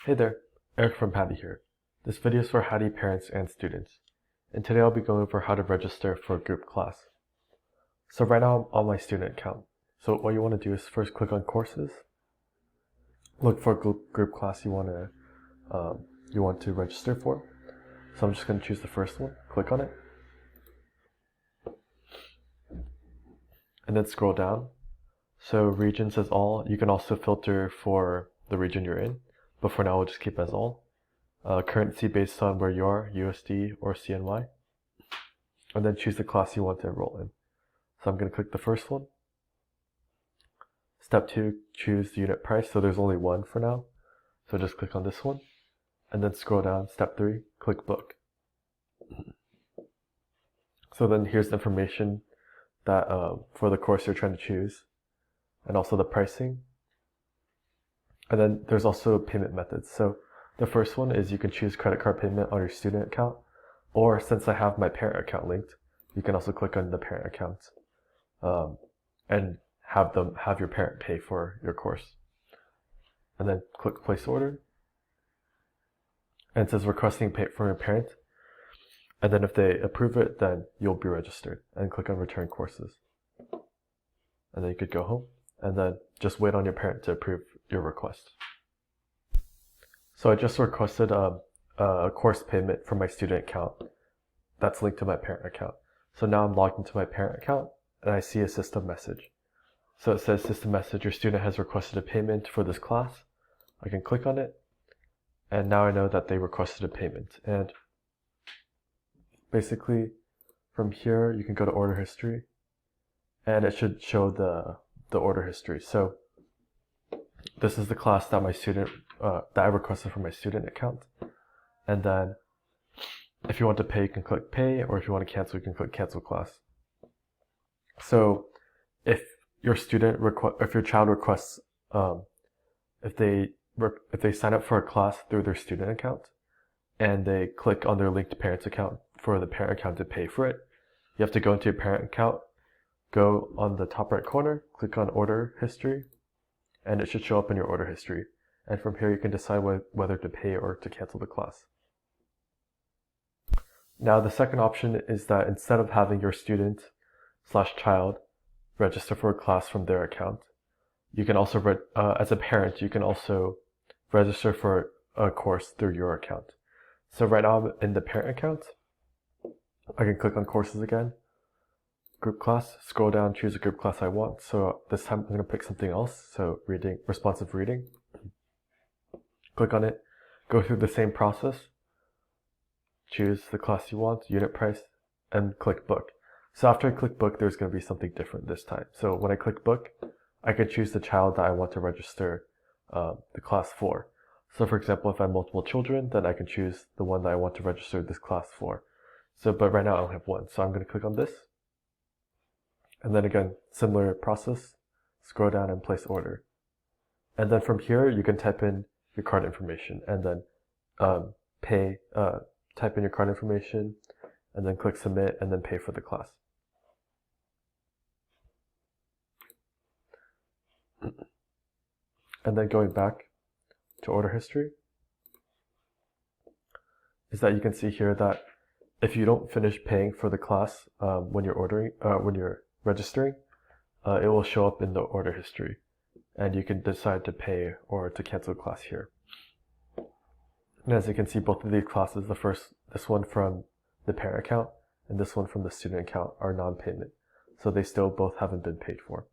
Hey there, Eric from Haddee here. This video is for Haddee Parents and Students, and today I'll be going over how to register for a group class. So right now I'm on my student account. So what you want to do is first click on Courses, look for a group class you want to register for. So I'm just going to choose the first one, click on it, and then scroll down. So region says all. You can also filter for the region you're in, but for now we'll just keep as all. Currency based on where you are, USD or CNY, and then choose the class you want to enroll in. So I'm going to click the first one. Step 2, choose the unit price. So there's only one for now, so just click on this one, and then scroll down. Step 3, click book. So then here's the information that for the course you're trying to choose, and also the pricing. And then there's also payment methods. So the first one is you can choose credit card payment on your student account, or since I have my parent account linked, you can also click on the parent account and have your parent pay for your course. And then click place order. And it says requesting pay from your parent. And then if they approve it, then you'll be registered. And click on return courses. And then you could go home and then just wait on your parent to approve your request. So I just requested a course payment from my student account that's linked to my parent account. So now I'm logged into my parent account and I see a system message. So it says system message, your student has requested a payment for this class. I can click on it and now I know that they requested a payment. And basically from here you can go to order history and it should show the order history. So this is the class that that I requested from my student account. And then if you want to pay, you can click pay, or if you want to cancel, you can click cancel class. So if your child requests, if they sign up for a class through their student account and they click on their linked parent's account for the parent account to pay for it, you have to go into your parent account, go on the top right corner, click on order history, and it should show up in your order history. And from here you can decide whether to pay or to cancel the class. Now the second option is that instead of having your student/child register for a class from their account, you can also, as a parent, you can also register for a course through your account. So right now I'm in the parent account. I can click on courses again, group class, scroll down, choose a group class I want. So this time I'm going to pick something else. So responsive reading. Click on it, go through the same process, choose the class you want, unit price, and click book. So after I click book, there's going to be something different this time. So when I click book, I can choose the child that I want to register the class for. So for example, if I have multiple children, then I can choose the one that I want to register this class for. But right now I only have one. So I'm going to click on this. And then again, similar process, scroll down and place order. And then from here, you can type in your card information and then type in your card information and then click submit and then pay for the class. And then going back to order history is that you can see here that if you don't finish paying for the class when you're registering, it will show up in the order history. And you can decide to pay or to cancel the class here. And as you can see, both of these classes, this one from the parent account and this one from the student account, are non-payment. So they still both haven't been paid for.